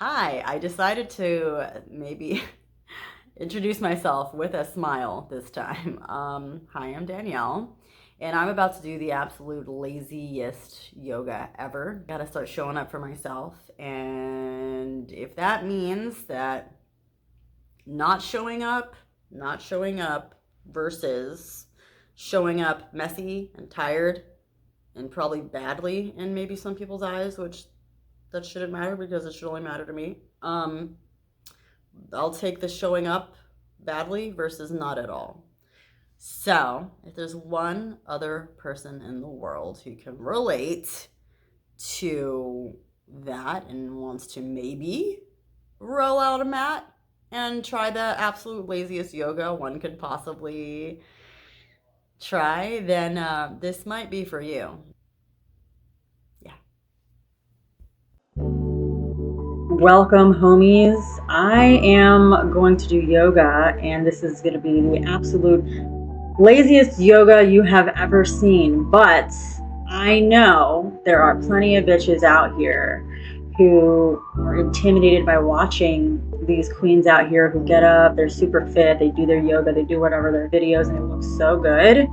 Hi, I decided to maybe introduce myself with a smile this time. Hi, I'm Danielle, and I'm about to do the absolute laziest yoga ever. Gotta start showing up for myself, and if that means that not showing up versus showing up messy and tired and probably badly in maybe some people's eyes, which that shouldn't matter because it should only matter to me. I'll take the showing up badly versus not at all. So, if there's one other person in the world who can relate to that and wants to maybe roll out a mat and try the absolute laziest yoga one could possibly try, then this might be for you. Yeah. Welcome, homies. I am going to do yoga, and this is going to be the absolute laziest yoga you have ever seen. But I know there are plenty of bitches out here who are intimidated by watching these queens out here who get up, they're super fit, they do their yoga, they do whatever, their videos, and it looks so good.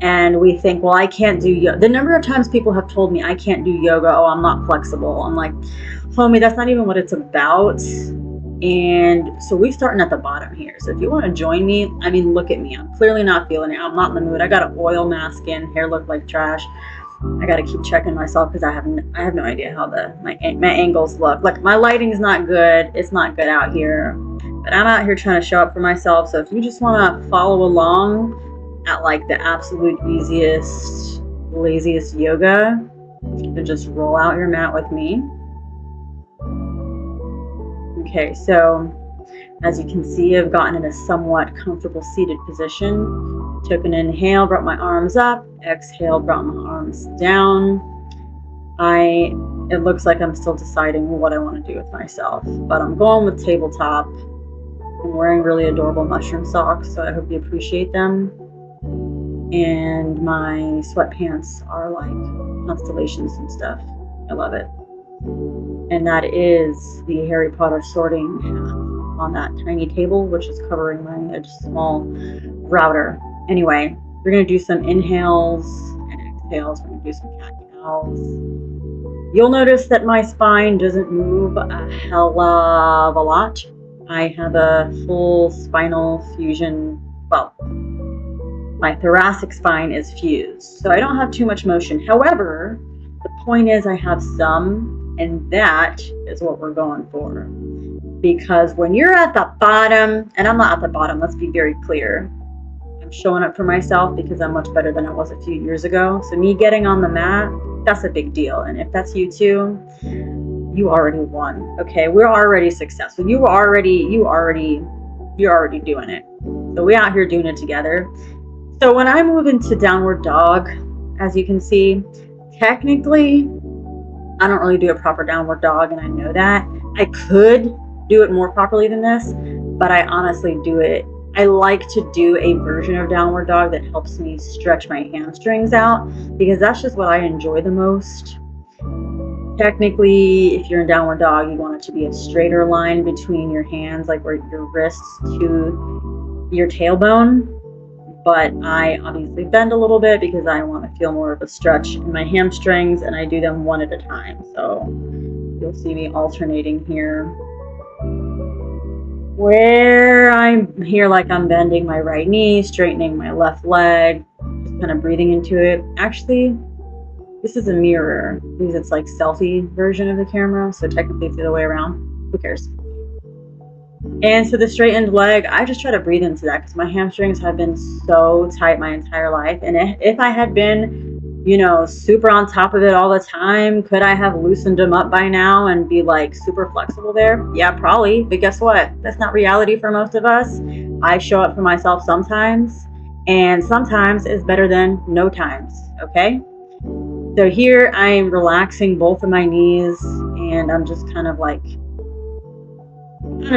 And we think, well, I can't do yoga. The number of times people have told me I can't do yoga, oh, I'm not flexible. I'm like, homie, that's not even what it's about. And so we're starting at the bottom here. So if you want to join me, I mean, look at me. I'm clearly not feeling it. I'm not in the mood. I got an oil mask in, hair look like trash. I got to keep checking myself because I have no idea how my angles look. Like, my lighting's not good. It's not good out here. But I'm out here trying to show up for myself. So if you just want to follow along at like the absolute easiest, laziest yoga, then just roll out your mat with me. Okay, so as you can see, I've gotten in a somewhat comfortable seated position. Took an inhale, brought my arms up. Exhale, brought my arms down. It looks like I'm still deciding what I want to do with myself, but I'm going with tabletop. I'm wearing really adorable mushroom socks, so I hope you appreciate them. And my sweatpants are like constellations and stuff. I love it. And that is the Harry Potter sorting hat on that tiny table, which is covering my small router. Anyway, we're going to do some inhales and exhales. We're going to do some cat cows. You'll notice that my spine doesn't move a hell of a lot. I have a full spinal fusion. Well, my thoracic spine is fused, so I don't have too much motion. However, the point is I have some, and that is what we're going for. Because when you're at the bottom, and I'm not at the bottom, let's be very clear. I'm showing up for myself because I'm much better than I was a few years ago. So me getting on the mat, that's a big deal. And if that's you too, you already won. Okay, we're already successful. You're already doing it. So we're out here doing it together. So when I move into downward dog, as you can see, technically, I don't really do a proper downward dog, and I know that. I could do it more properly than this, but I honestly do it. I like to do a version of downward dog that helps me stretch my hamstrings out, because that's just what I enjoy the most. Technically, if you're in downward dog, you want it to be a straighter line between your hands, like where your wrists to your tailbone. But I obviously bend a little bit because I want to feel more of a stretch in my hamstrings, and I do them one at a time. So you'll see me alternating here. Where I'm here, like I'm bending my right knee, straightening my left leg, just kind of breathing into it. Actually, this is a mirror because it's like selfie version of the camera, so technically it's the other way around. Who cares? And so the straightened leg, I just try to breathe into that because my hamstrings have been so tight my entire life. And if I had been, super on top of it all the time, could I have loosened them up by now and be like super flexible there? Yeah, probably. But guess what? That's not reality for most of us. I show up for myself sometimes, and sometimes is better than no times. Okay? So here I am relaxing both of my knees, and I'm just kind of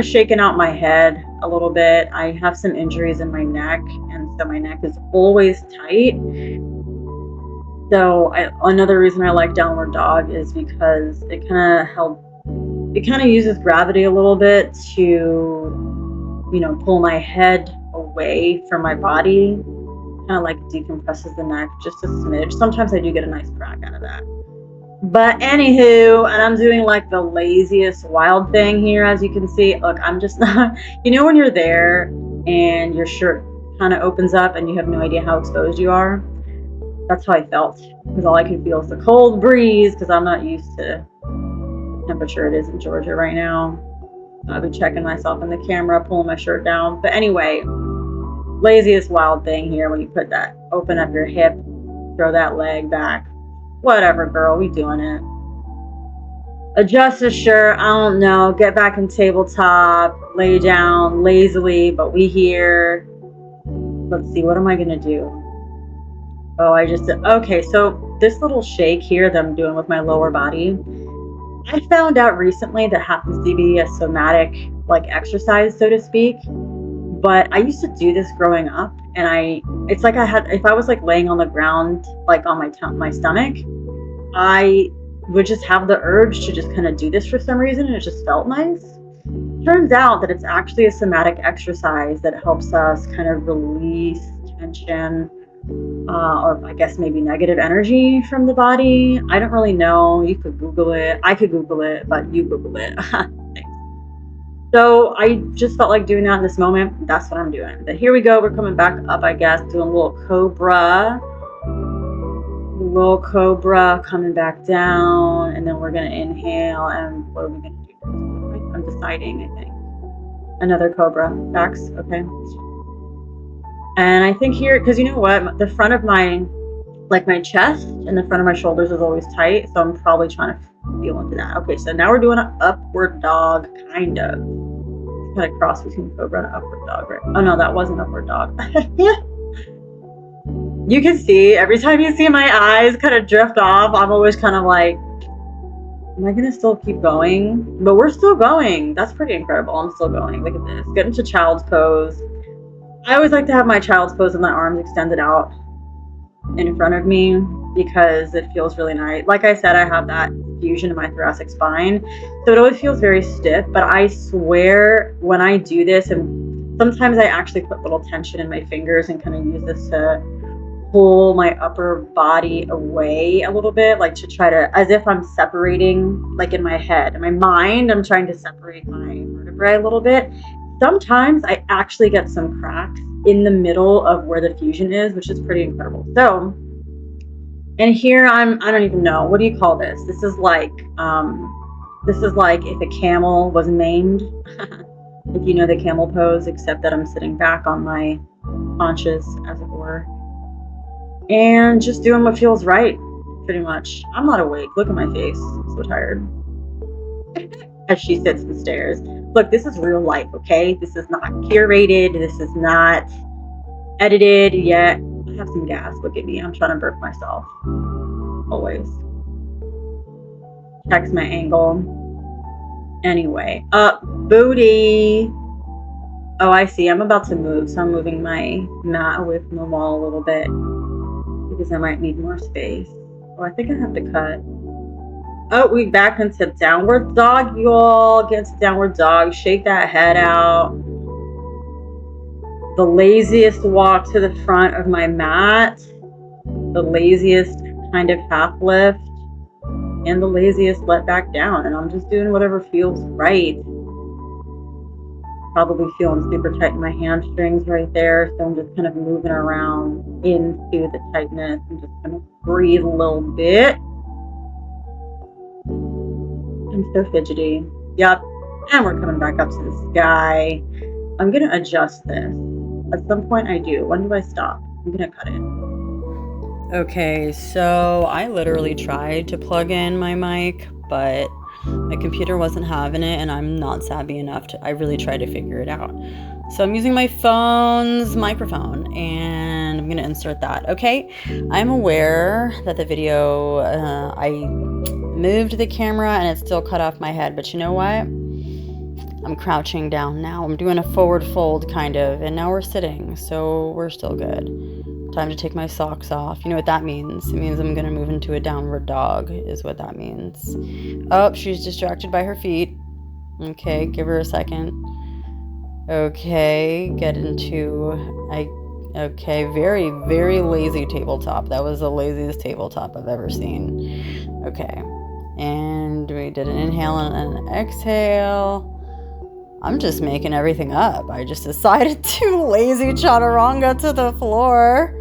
shaking out my head a little bit. I have some injuries in my neck, and so my neck is always tight. So another reason I like downward dog is because it kind of it kind of uses gravity a little bit to, you know, pull my head away from my body. Kind of like decompresses the neck just a smidge. Sometimes I do get a nice crack out of that. But anywho, and I'm doing like the laziest wild thing here, as you can see. Look, I'm just not, you know, when you're there and your shirt kind of opens up and you have no idea how exposed you are. That's how I felt, because all I could feel is the cold breeze, because I'm not used to the temperature it is in Georgia right now. I've been checking myself in the camera, pulling my shirt down. But anyway, laziest wild thing here, when you put that, open up your hip, throw that leg back. Whatever, girl, we doing it. Adjust the shirt, I don't know, get back in tabletop, lay down lazily, but we here. Let's see, what am I gonna do? Oh, okay, so this little shake here that I'm doing with my lower body, I found out recently that happens to be a somatic, like, exercise, so to speak. But I used to do this growing up, and it's like if I was like laying on the ground, like on my stomach, I would just have the urge to just kind of do this for some reason, and it just felt nice. Turns out that it's actually a somatic exercise that helps us kind of release tension, or I guess maybe negative energy from the body. I don't really know. You could Google it. I could Google it, but you Google it. So I just felt like doing that in this moment. That's what I'm doing. But here we go. We're coming back up, I guess, doing a little cobra. Little cobra, coming back down. And then we're going to inhale. And what are we going to do? I'm deciding, I think. Another cobra. Backs. Okay. And I think here, because you know what? The front of my chest and the front of my shoulders is always tight. So I'm probably trying to feel into that. Okay, so now we're doing an upward dog, kind of. It's kind of cross between cobra and upward dog, right? Oh no, that was an upward dog. You can see, every time you see my eyes kind of drift off, I'm always kind of like, am I gonna still keep going? But we're still going. That's pretty incredible. I'm still going. Look at this. Get into child's pose. I always like to have my child's pose with my arms extended out in front of me, because it feels really nice. Like I said, I have that fusion in my thoracic spine, so it always feels very stiff. But I swear, when I do this, and sometimes I actually put little tension in my fingers and kind of use this to pull my upper body away a little bit, like to try to, as if I'm separating, like in my head, in my mind, I'm trying to separate my vertebrae a little bit. Sometimes I actually get some cracks in the middle of where the fusion is, which is pretty incredible. So, and here I don't even know, what do you call this? This is like if a camel was maimed, if you know the camel pose, except that I'm sitting back on my haunches, as it were, and just doing what feels right, pretty much. I'm not awake. Look at my face. I'm so tired. As she sits and stares. Look, this is real life, okay? This is not curated. This is not edited yet. I have some gas. Look at me. I'm trying to burp myself. Always. Checks my angle. Anyway, up booty. Oh, I see. I'm about to move, so I'm moving my mat away from the wall a little bit, because I might need more space. Oh, I think I have to cut. Oh, we back into downward dog, y'all. Get into downward dog. Shake that head out. The laziest walk to the front of my mat. The laziest kind of half lift. And the laziest let back down. And I'm just doing whatever feels right. Probably feeling super tight in my hamstrings right there. So I'm just kind of moving around into the tightness and just kind of breathe a little bit. I'm so fidgety. Yep. And we're coming back up to the sky. I'm going to adjust this. At some point I do. When do I stop? I'm going to cut it. Okay, so I literally tried to plug in my mic, but my computer wasn't having it, and I'm not savvy enough to, I really tried to figure it out. So I'm using my phone's microphone, and I'm going to insert that. Okay, I'm aware that the video, I moved the camera and it still cut off my head, but you know what? I'm crouching down now. I'm doing a forward fold kind of, and now we're sitting, so we're still good. Time to take my socks off. You know what that means? It means I'm gonna move into a downward dog, is what that means. Oh, she's distracted by her feet. Okay, give her a second. Okay, get into, okay, very, very lazy tabletop. That was the laziest tabletop I've ever seen. Okay, and we did an inhale and an exhale. I'm just making everything up. I just decided to lazy chaturanga to the floor.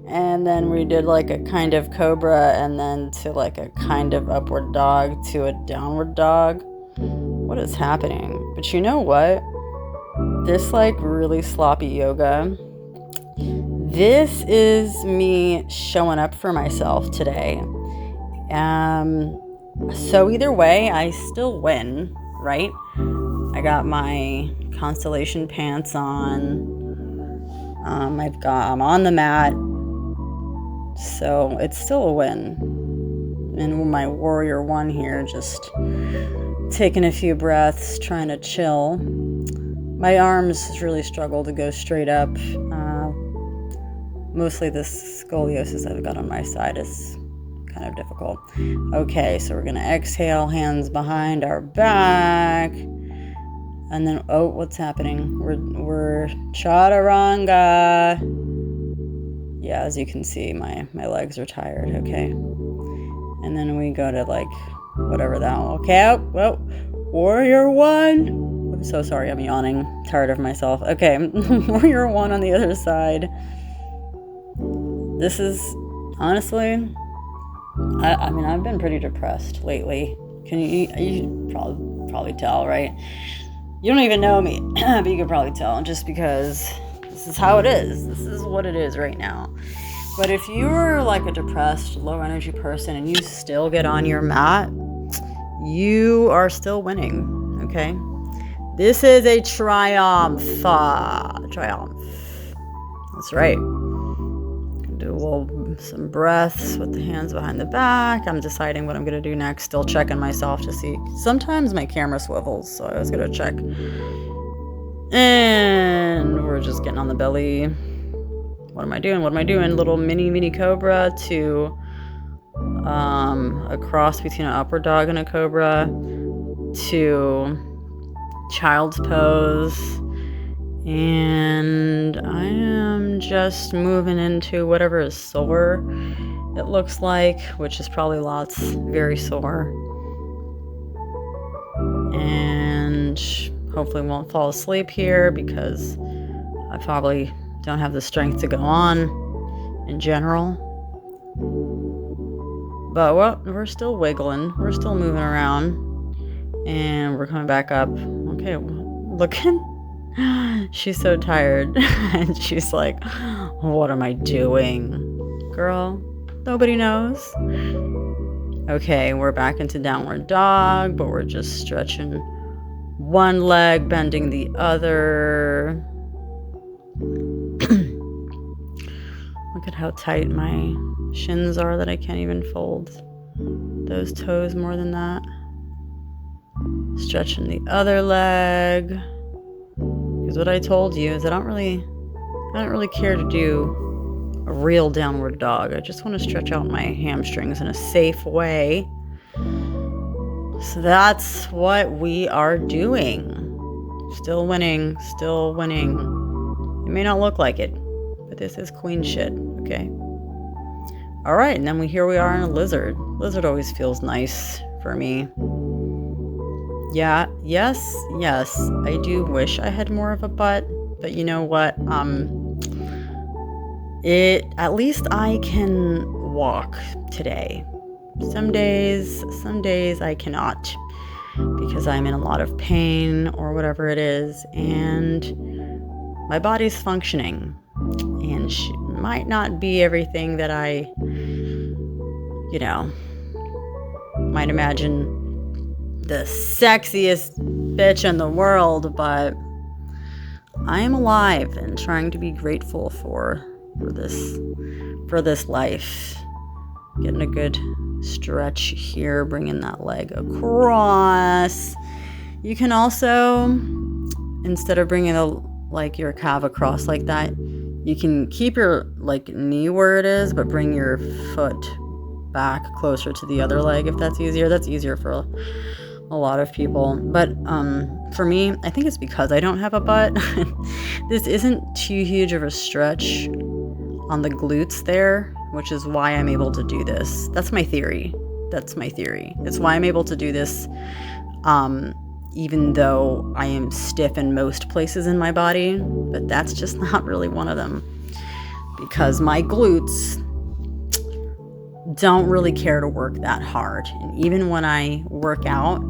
And then we did like a kind of cobra and then to like a kind of upward dog to a downward dog. What is happening? But you know what? This like really sloppy yoga, this is me showing up for myself today. So either way, I still win, right? I got my constellation pants on. I'm on the mat. So it's still a win. And my warrior one here, just taking a few breaths, trying to chill. My arms really struggle to go straight up. Mostly this scoliosis I've got on my side is kind of difficult. Okay, so we're gonna exhale, hands behind our back. And then, oh, what's happening? We're chaturanga. Yeah, as you can see, my legs are tired, okay? And then we go to like, whatever that one. Okay, well, warrior one. I'm so sorry, I'm yawning, tired of myself. Okay, warrior one on the other side. This is, honestly, I mean, I've been pretty depressed lately. You probably tell, right? You don't even know me, but you can probably tell just because this is how it is. This is what it is right now. But if you're like a depressed, low energy person and you still get on your mat, you are still winning, okay? This is a triumph. Triumph. That's right. Do some breaths with the hands behind the back. I'm deciding what I'm going to do next. Still checking myself to see. Sometimes my camera swivels, so I was going to check. And we're just getting on the belly. What am I doing? Little mini cobra to a cross between an upward dog and a cobra to child's pose. And I am just moving into whatever is sore, it looks like, which is probably lots, very sore. And hopefully won't fall asleep here because I probably don't have the strength to go on in general. But well, we're still wiggling, we're still moving around, and we're coming back up. Okay, looking. She's so tired and she's like, what am I doing? Girl, nobody knows. Okay, we're back into downward dog, but we're just stretching one leg, bending the other. Look at how tight my shins are that I can't even fold those toes more than that. Stretching the other leg. Because what I told you is I don't really care to do a real downward dog. I just want to stretch out my hamstrings in a safe way. So that's what we are doing. Still winning. It may not look like it, but this is queen shit, okay? All right, and then here we are in a lizard. Lizard always feels nice for me. Yeah, yes, I do wish I had more of a butt, but you know what? At least I can walk today. Some days I cannot because I'm in a lot of pain or whatever it is, and my body's functioning, and she might not be everything that I, might imagine the sexiest bitch in the world, but I am alive and trying to be grateful for this life. Getting a good stretch here, bringing that leg across. You can also, instead of bringing your calf across like that, you can keep your knee where it is, but bring your foot back closer to the other leg if that's easier. That's easier for a a lot of people. But for me, I think it's because I don't have a butt. This isn't too huge of a stretch on the glutes there, which is why I'm able to do this. That's my theory. It's why I'm able to do this, even though I am stiff in most places in my body, but that's just not really one of them, because my glutes don't really care to work that hard. And even when I work out,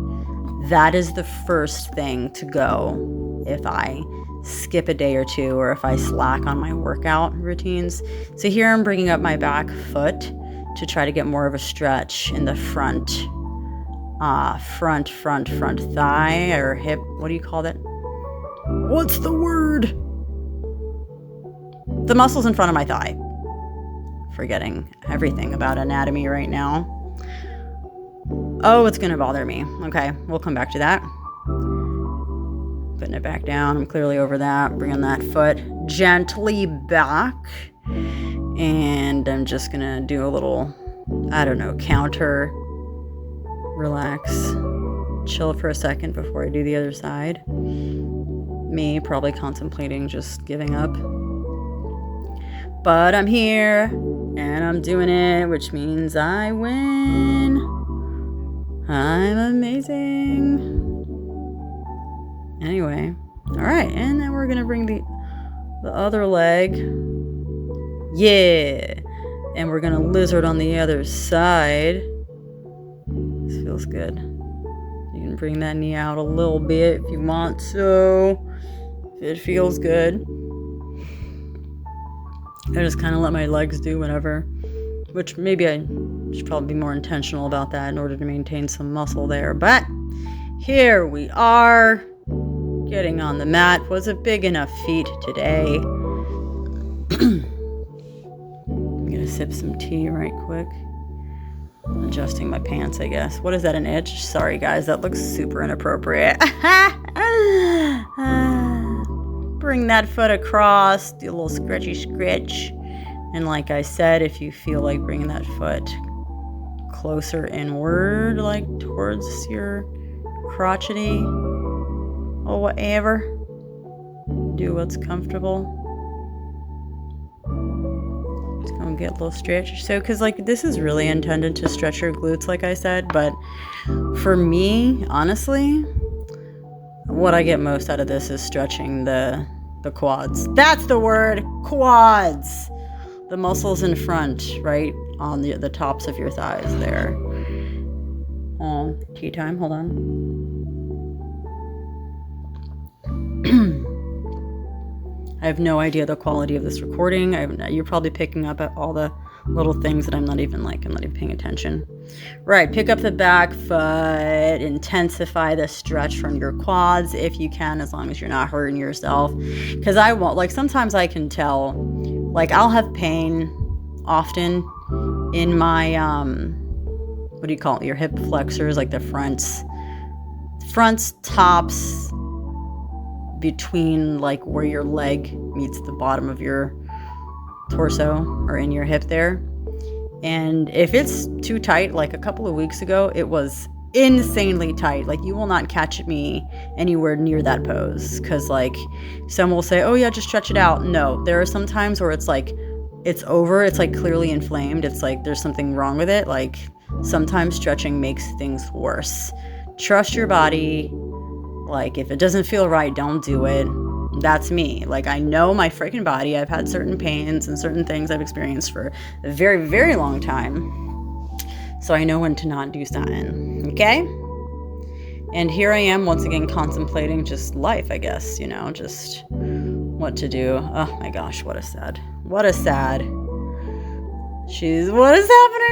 that is the first thing to go if I skip a day or two, or if I slack on my workout routines. So here I'm bringing up my back foot to try to get more of a stretch in the front thigh or hip. What do you call that? What's the word? The muscles in front of my thigh. Forgetting everything about anatomy right now. Oh, it's gonna bother me. Okay, we'll come back to that. Putting it back down. I'm clearly over that. Bringing that foot gently back. And I'm just gonna do a little, I don't know, counter, relax, chill for a second before I do the other side. Me probably contemplating just giving up. But I'm here and I'm doing it, which means I win. I'm amazing. Anyway, all right, and then we're gonna bring the other leg. Yeah, and we're gonna lizard on the other side. This feels good. You can bring that knee out a little bit if you want to. If it feels good. I just kind of let my legs do whatever, which maybe I should probably be more intentional about that in order to maintain some muscle there. But here we are, getting on the mat. Was a big enough feat today. I'm gonna sip some tea right quick. Adjusting my pants, I guess. What is that, an itch? Sorry guys, that looks super inappropriate. Bring that foot across, do a little scratchy scratch. And like I said, if you feel like bringing that foot closer inward, like towards your crotchety or whatever, do what's comfortable. Just gonna get a little stretch. So, cause like this is really intended to stretch your glutes, like I said, but for me, honestly, what I get most out of this is stretching the quads. That's the word, quads. The muscles in front, right on the tops of your thighs there. Oh, tea time, hold on. I have no idea the quality of this recording. You're probably picking up at all the little things that I'm not even paying attention. Right, pick up the back foot, intensify the stretch from your quads if you can, as long as you're not hurting yourself. Because I won't, like sometimes I can tell, like I'll have pain often in my, what do you call it, your hip flexors, like the fronts, tops, between like where your leg meets the bottom of your torso or in your hip there. And if it's too tight, like a couple of weeks ago, it was insanely tight. Like you will not catch me anywhere near that pose, because like some will say, oh yeah, just stretch it out. No, there are some times where it's like it's over, it's like clearly inflamed, it's like there's something wrong with it. Like sometimes stretching makes things worse. Trust your body. Like if it doesn't feel right, don't do it. That's me. Like I know my freaking body. I've had certain pains and certain things I've experienced for a very, very long time. So I know when to not do something. Okay? And here I am once again contemplating just life, I guess, you know, just what to do. Oh my gosh, what a sad. What is happening?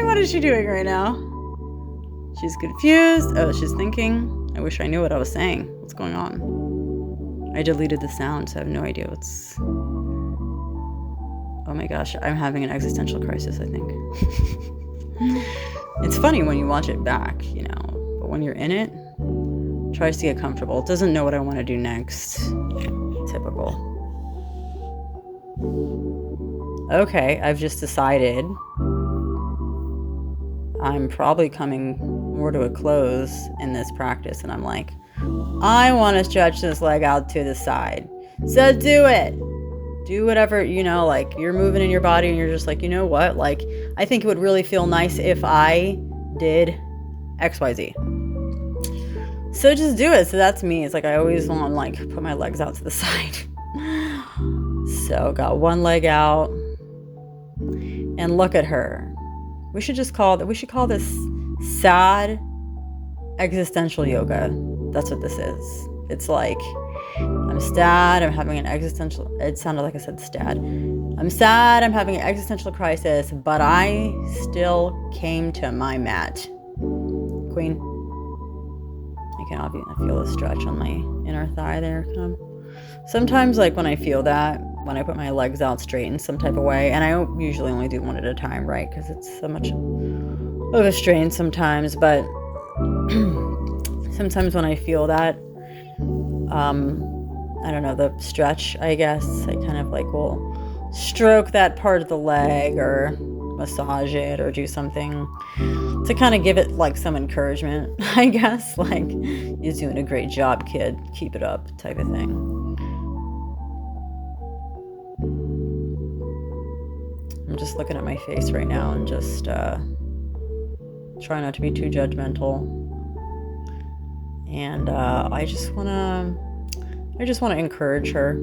What is she doing right now? She's confused. Oh, she's thinking. I wish I knew what I was saying. What's going on? I deleted the sound, so I have no idea what's... Oh my gosh, I'm having an existential crisis, I think. It's funny when you watch it back, you know, but when you're in it, tries to get comfortable. It doesn't know what I want to do next. Typical. Okay, I've just decided I'm probably coming more to a close in this practice, and I'm like, I want to stretch this leg out to the side. So do it. Do whatever, like you're moving in your body and you're just like, you know what? Like, I think it would really feel nice if I did XYZ. So just do it. So that's me. It's like I always want to like put my legs out to the side. So got one leg out. And look at her. We should call this sad existential yoga. That's what this is. It's like, I'm sad, I'm having an existential, it sounded like I said stad. I'm sad, I'm having an existential crisis, but I still came to my mat. Queen. I feel the stretch on my inner thigh there. Sometimes, like when I feel that, when I put my legs out straight in some type of way, and I usually only do one at a time, right? Because it's so much of a strain sometimes, but sometimes when I feel that, I don't know, the stretch, I guess, I kind of like will stroke that part of the leg or massage it or do something to kind of give it like some encouragement, I guess, like, you're doing a great job, kid, keep it up type of thing. I'm just looking at my face right now and just try not to be too judgmental. And I just want to encourage her,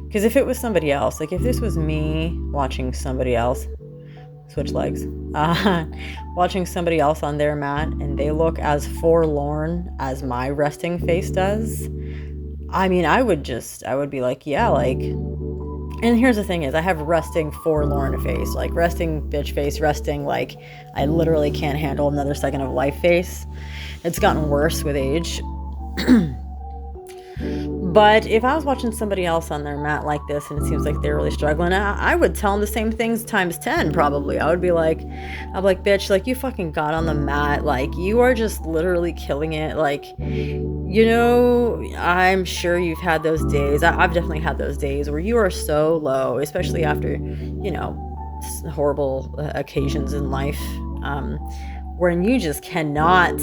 because if it was somebody else, like if this was me watching somebody else switch legs, watching somebody else on their mat and they look as forlorn as my resting face does, I mean, I would be like, yeah, like, and here's the thing is, I have resting forlorn face, like resting bitch face, resting like I literally can't handle another second of life face. It's gotten worse with age. But if I was watching somebody else on their mat like this and it seems like they're really struggling, I would tell them the same things times 10 probably. I'd be like, bitch, like you fucking got on the mat, like you are just literally killing it. Like, I'm sure you've had those days. I've definitely had those days where you are so low, especially after, horrible occasions in life, wherein you just cannot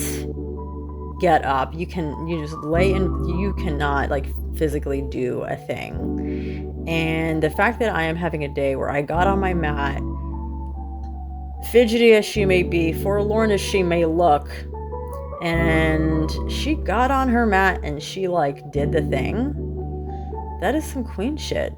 get up. You just lay in, you cannot like physically do a thing. And the fact that I am having a day where I got on my mat, fidgety as she may be, forlorn as she may look, and she got on her mat and she like did the thing, that is some queen shit.